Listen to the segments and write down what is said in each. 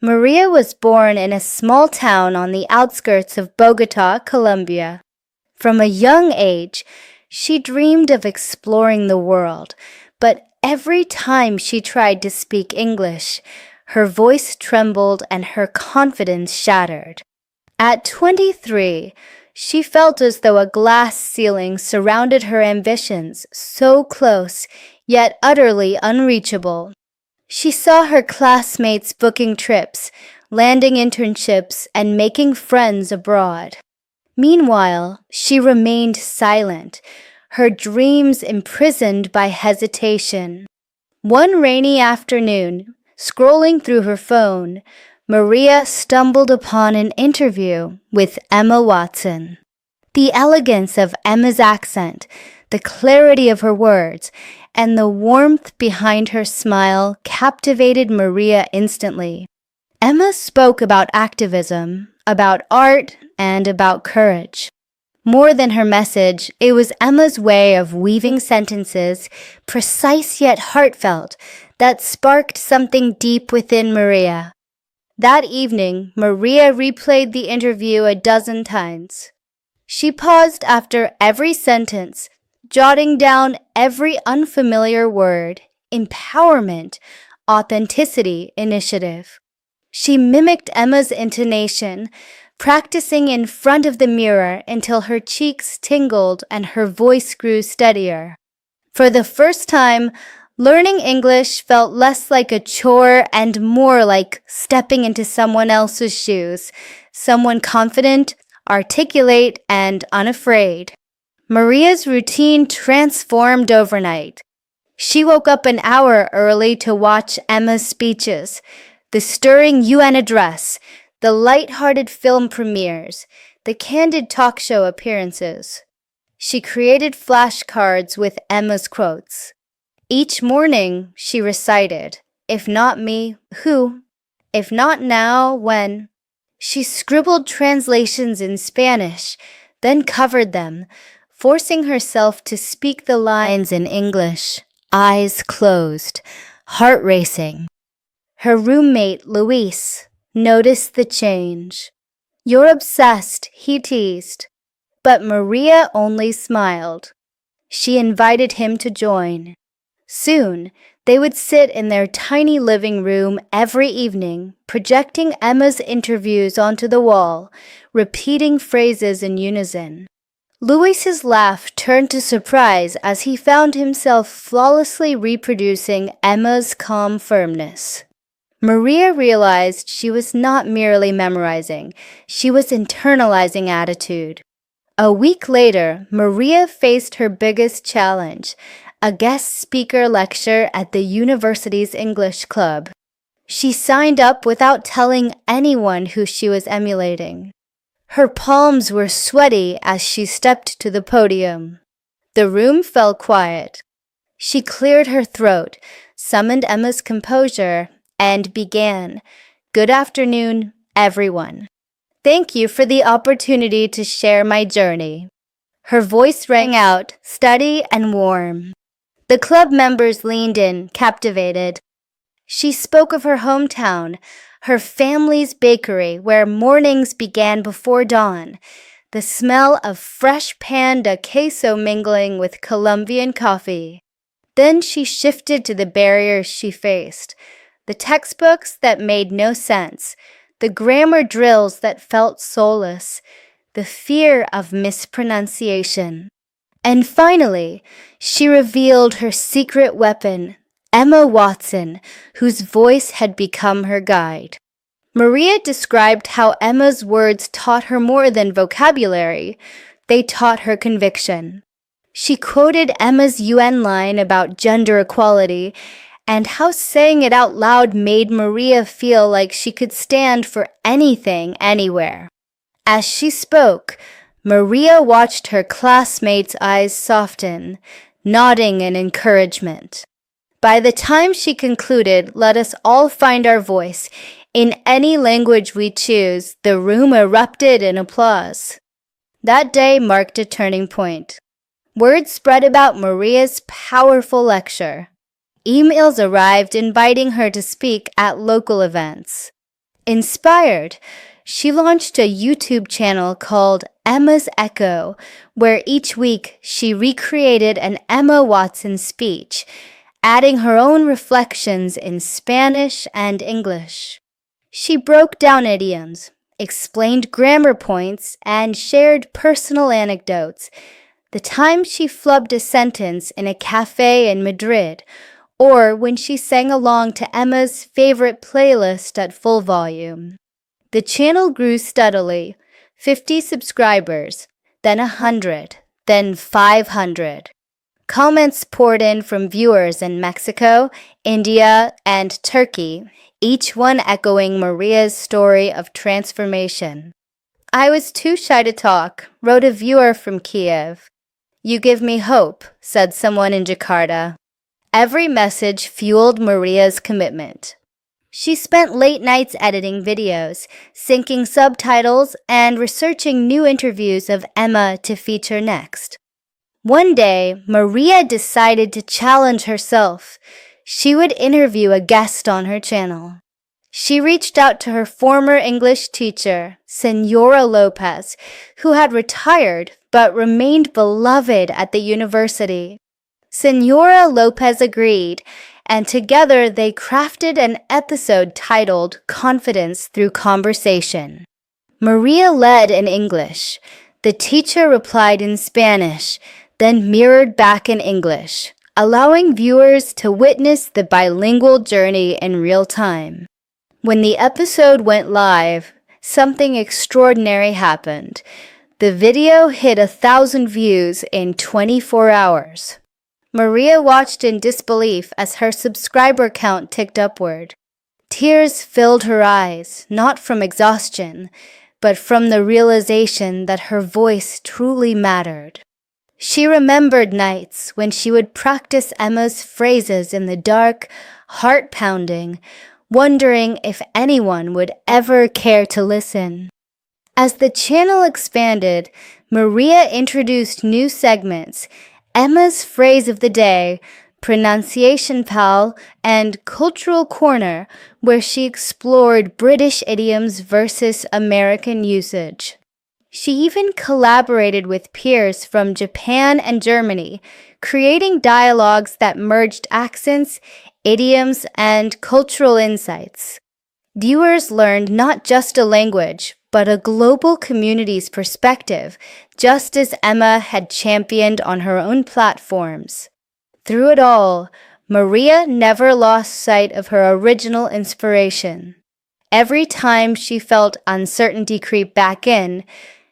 Maria was born in a small town on the outskirts of Bogota, Colombia. From a young age, she dreamed of exploring the world, but every time she tried to speak English, her voice trembled and her confidence shattered. At 23, she felt as though a glass ceiling surrounded her ambitions, so close, yet utterly unreachable. She saw her classmates booking trips, landing internships, and making friends abroad. Meanwhile, she remained silent, her dreams imprisoned by hesitation. One rainy afternoon, scrolling through her phone, Maria stumbled upon an interview with Emma Watson. The elegance of Emma's accent, the clarity of her words, and the warmth behind her smile captivated Maria instantly. Emma spoke about activism, about art, and about courage. More than her message, it was Emma's way of weaving sentences, precise yet heartfelt, that sparked something deep within Maria. That evening, Maria replayed the interview a dozen times. She paused after every sentence, jotting down every unfamiliar word: empowerment, authenticity, initiative. She mimicked Emma's intonation, practicing in front of the mirror until her cheeks tingled and her voice grew steadier. For the first time, learning English felt less like a chore and more like stepping into someone else's shoes, someone confident, articulate, and unafraid. Maria's routine transformed overnight. She woke up an hour early to watch Emma's speeches, the stirring UN address, the light-hearted film premieres, the candid talk show appearances. She created flashcards with Emma's quotes. Each morning, she recited, "If not me, who? If not now, when?" She scribbled translations in Spanish, then covered them, forcing herself to speak the lines in English, eyes closed, heart racing. Her roommate, Luis, noticed the change. "You're obsessed," he teased. But Maria only smiled. She invited him to join. Soon, they would sit in their tiny living room every evening, projecting Emma's interviews onto the wall, repeating phrases in unison. Luis's laugh turned to surprise as he found himself flawlessly reproducing Emma's calm firmness. Maria realized she was not merely memorizing, she was internalizing attitude. A week later, Maria faced her biggest challenge, a guest speaker lecture at the university's English club. She signed up without telling anyone who she was emulating. Her palms were sweaty as she stepped to the podium. The room fell quiet. She cleared her throat, summoned Emma's composure, and began, "Good afternoon, everyone. Thank you for the opportunity to share my journey." Her voice rang out, steady and warm. The club members leaned in, captivated. She spoke of her hometown, her family's bakery where mornings began before dawn, the smell of fresh pan de queso mingling with Colombian coffee. Then she shifted to the barriers she faced, the textbooks that made no sense, the grammar drills that felt soulless, the fear of mispronunciation. And finally, she revealed her secret weapon, Emma Watson, whose voice had become her guide. Maria described how Emma's words taught her more than vocabulary. They taught her conviction. She quoted Emma's UN line about gender equality and how saying it out loud made Maria feel like she could stand for anything, anywhere. As she spoke, Maria watched her classmates' eyes soften, nodding in encouragement. By the time she concluded, "Let us all find our voice," in any language we choose, the room erupted in applause. That day marked a turning point. Word spread about Maria's powerful lecture. Emails arrived inviting her to speak at local events. Inspired, she launched a YouTube channel called Emma's Echo, where each week she recreated an Emma Watson speech, adding her own reflections in Spanish and English. She broke down idioms, explained grammar points, and shared personal anecdotes. The time she flubbed a sentence in a cafe in Madrid, or when she sang along to Emma's favorite playlist at full volume. The channel grew steadily, 50 subscribers, then 100, then 500. Comments poured in from viewers in Mexico, India, and Turkey, each one echoing Maria's story of transformation. "I was too shy to talk," wrote a viewer from Kiev. "You give me hope," said someone in Jakarta. Every message fueled Maria's commitment. She spent late nights editing videos, syncing subtitles, and researching new interviews of Emma to feature next. One day, Maria decided to challenge herself. She would interview a guest on her channel. She reached out to her former English teacher, Senora Lopez, who had retired but remained beloved at the university. Senora Lopez agreed, and together they crafted an episode titled Confidence Through Conversation. Maria led in English. The teacher replied in Spanish, then mirrored back in English, allowing viewers to witness the bilingual journey in real time. When the episode went live, something extraordinary happened. The video hit 1,000 views in 24 hours. Maria watched in disbelief as her subscriber count ticked upward. Tears filled her eyes, not from exhaustion, but from the realization that her voice truly mattered. She remembered nights when she would practice Emma's phrases in the dark, heart-pounding, wondering if anyone would ever care to listen. As the channel expanded, Maria introduced new segments, Emma's Phrase of the Day, Pronunciation Pal, and Cultural Corner, where she explored British idioms versus American usage. She even collaborated with peers from Japan and Germany, creating dialogues that merged accents, idioms, and cultural insights. Viewers learned not just a language, but a global community's perspective, just as Emma had championed on her own platforms. Through it all, Maria never lost sight of her original inspiration. Every time she felt uncertainty creep back in,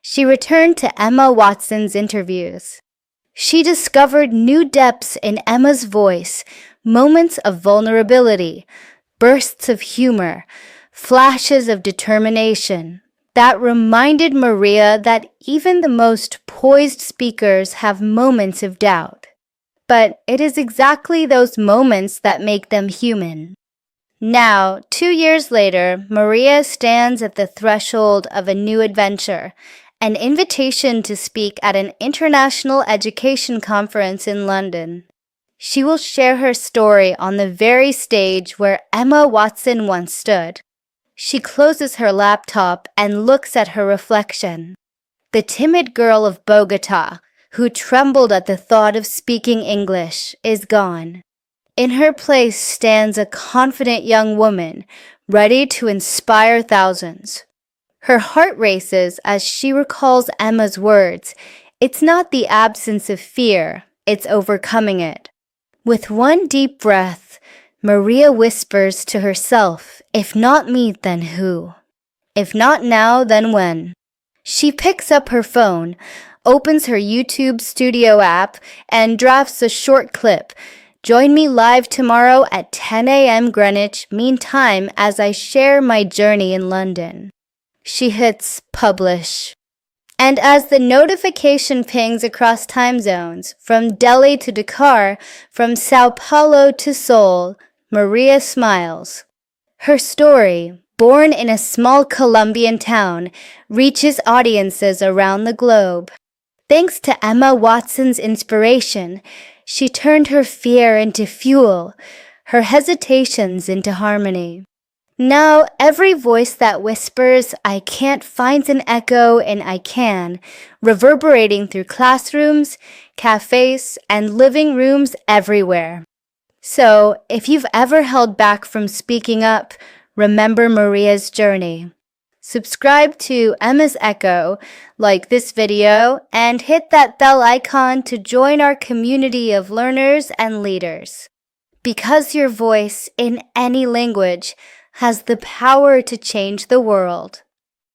she returned to Emma Watson's interviews. She discovered new depths in Emma's voice, moments of vulnerability, bursts of humor, flashes of determination that reminded Maria that even the most poised speakers have moments of doubt. But it is exactly those moments that make them human. Now, 2 years later, Maria stands at the threshold of a new adventure, an invitation to speak at an international education conference in London. She will share her story on the very stage where Emma Watson once stood. She closes her laptop and looks at her reflection. The timid girl of Bogota, who trembled at the thought of speaking English, is gone. In her place stands a confident young woman, ready to inspire thousands. Her heart races as she recalls Emma's words. It's not the absence of fear, it's overcoming it. With one deep breath, Maria whispers to herself, if not me, then who? If not now, then when? She picks up her phone, opens her YouTube Studio app, and drafts a short clip. Join me live tomorrow at 10 a.m. Greenwich Mean Time as I share my journey in London. She hits publish. And as the notification pings across time zones, from Delhi to Dakar, from Sao Paulo to Seoul, Maria smiles. Her story, born in a small Colombian town, reaches audiences around the globe. Thanks to Emma Watson's inspiration, she turned her fear into fuel, her hesitations into harmony. Now, every voice that whispers, "I can't," finds an echo in "I can," reverberating through classrooms, cafes, and living rooms everywhere. So, if you've ever held back from speaking up, remember Maria's journey. Subscribe to Emma's Echo, like this video, and hit that bell icon to join our community of learners and leaders. Because your voice, in any language, has the power to change the world.